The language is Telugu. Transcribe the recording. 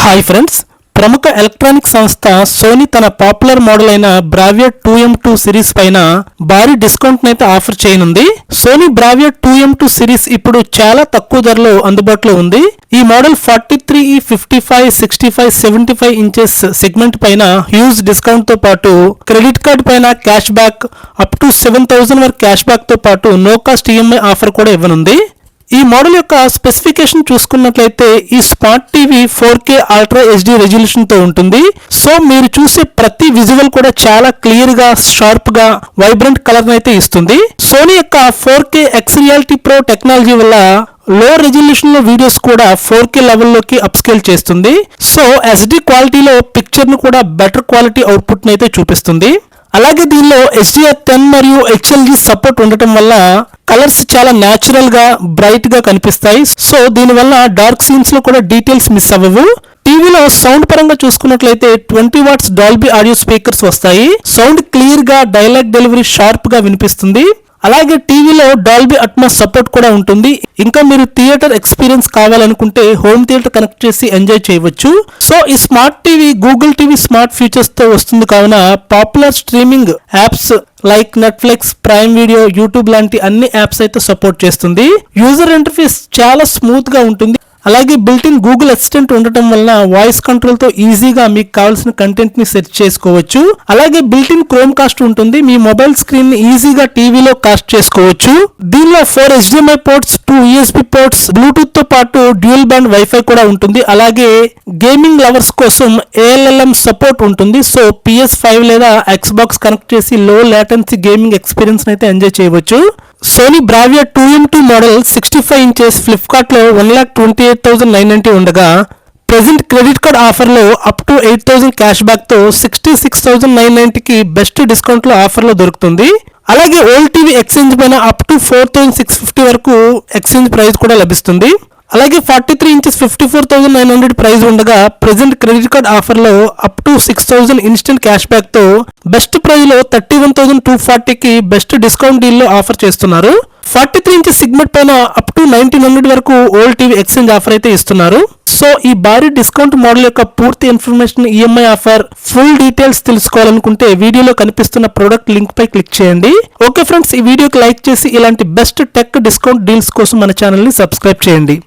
హాయ్ ఫ్రెండ్స్, ప్రముఖ ఎలక్ట్రానిక్ సంస్థ సోనీ తన పాపులర్ మోడల్ అయిన బ్రావియా 2M2 సిరీస్ పైన భారీ డిస్కౌంట్ అయితే ఆఫర్ చేయనుంది. సోనీ బ్రావియా 2M2 సిరీస్ ఇప్పుడు చాలా తక్కువ ధరలో అందుబాటులో ఉంది. ఈ మోడల్ 43, 55, 65, 75 ఇంచెస్ సెగ్మెంట్ పైన హ్యూజ్ డిస్కౌంట్ తో పాటు క్రెడిట్ కార్డ్ పైన క్యాష్ బ్యాక్ అప్ టు 7,000 వరకు క్యాష్ బ్యాక్ తో పాటు నో కాస్ట్ ఈఎంఐ ఆఫర్ కూడా ఇవ్వనుంది. ఈ మోడల్ యొక్క స్పెసిఫికేషన్ చూసుకున్నట్లయితే ఈ smart TV 4K ultra HD resolution తో ఉంటుంది. సో మీరు చూసే ప్రతి విజువల్ కూడా చాలా క్లియర్ గా, షార్ప్ గా, వైబ్రెంట్ కలర్ అయితే ఇస్తుంది. సోనీ యొక్క 4K X Reality Pro technology వల్ల లో రెజల్యూషన్ లో వీడియోస్ కూడా 4K లెవెల్లోకి అప్స్కేల్ చేస్తుంది. సో SD క్వాలిటీలో పిక్చర్ ను కూడా బెటర్ క్వాలిటీ అవుట్పుట్ అయితే చూపిస్తుంది. అలాగే దీనిలో HDR10 మరియు HLG సపోర్ట్ ఉండటం వల్ల కలర్స్ చాలా న్యాచురల్ గా, బ్రైట్ గా కనిపిస్తాయి. సో దీనివల్ల డార్క్ సీన్స్ లో కూడా డీటెయిల్స్ మిస్ అవ్వవు. టీవీలో సౌండ్ పరంగా చూసుకున్నట్లయితే 20 వాట్స్ డాల్బీ ఆడియో స్పీకర్స్ వస్తాయి. సౌండ్ క్లియర్ గా, డైలాగ్ డెలివరీ షార్ప్ గా వినిపిస్తుంది. అలాగే టీవీలో డాల్బీ అట్మాస్ సపోర్ట్ కూడా ఉంటుంది. ఇంకా మీరు థియేటర్ ఎక్స్పీరియన్స్ కావాలనుకుంటే హోమ్ థియేటర్ కనెక్ట్ చేసి ఎంజాయ్ చేయవచ్చు. సో ఈ smart TV Google TV smart features తో వస్తుంది కావున popular streaming apps like Netflix, prime video, YouTube లాంటి అన్ని యాప్స్ అయితే సపోర్ట్ చేస్తుంది. యూజర్ ఇంటర్ఫేస్ చాలా స్మూత్ గా ఉంటుంది. అలాగే బిల్ట్ ఇన్ గూగుల్ అసిస్టెంట్ ఉండటం వలన వాయిస్ కంట్రోల్ తో ఈజీగా మీకు కావాల్సిన కంటెంట్ ని సెర్చ్ చేసుకోవచ్చు. అలాగే బిల్ట్ ఇన్ క్రోమ్ కాస్ట్ ఉంటుంది. మీ మొబైల్ స్క్రీన్ ని ఈజీగా టీవీలో కాస్ట్ చేసుకోవచ్చు. దీనిలో 4 HDMI ports, 2 USB ports, Bluetooth తో పాటు డ్యూయల్ బ్యాండ్ వైఫై కూడా ఉంటుంది. అలాగే గేమింగ్ లవర్స్ కోసం ALLM సపోర్ట్ ఉంటుంది. సో PS5 లేదా Xbox కనెక్ట్ చేసి లో లేటెన్సీ గేమింగ్ ఎక్స్పీరియన్స్ అయితే ఎంజాయ్ చేయవచ్చు. Sony Bravia 2M2 model 65 inches Flipkart లో 1,28,990 ఉండగా ప్రెజెంట్ క్రెడిట్ కార్డ్ ఆఫర్ లో అప్ టు 8,000 క్యాష్ బ్యాక్ తో 66,990 కి బెస్ట్ డిస్కౌంట్ లో ఆఫర్ లో దొరుకుతుంది. అలాగే ఓల్డ్ టీవీ ఎక్స్చేంజ్ పైన అప్ టు 4,650 వరకు ఎక్స్చేంజ్ ప్రైస్ కూడా లభిస్తుంది. అలాగే 43 ఇంచెస్ 54,900 ప్రైస్ ఉండగా ప్రెజెంట్ క్రెడిట్ కార్డ్ ఆఫర్ లో up to 6,000 instant cash back తో బెస్ట్ ప్రైస్ లో 31,240 కి బెస్ట్ డిస్కౌంట్ డీల్ లో ఆఫర్ చేస్తున్నారు. 43 ఇంచెస్ సిగ్మెంట్ పైన అప్ టు 1,900 వరకు ఓల్డ్ టీవీ ఎక్స్చేంజ్ ఆఫర్ అయితే ఇస్తున్నారు. సో ఈ భారీ డిస్కౌంట్ మోడల్ యొక్క పూర్తి information, EMI offer, full details తెలుసుకోవాలనుకుంటే వీడియోలో కనిపిస్తున్న ప్రొడక్ట్ లింక్ పై క్లిక్ చేయండి. ఓకే ఫ్రెండ్స్, ఈ వీడియోకి లైక్ చేసి ఇలాంటి బెస్ట్ టెక్ డిస్కౌంట్ డీల్స్ కోసం మన ఛానల్ ని సబ్స్క్రైబ్ చేయండి.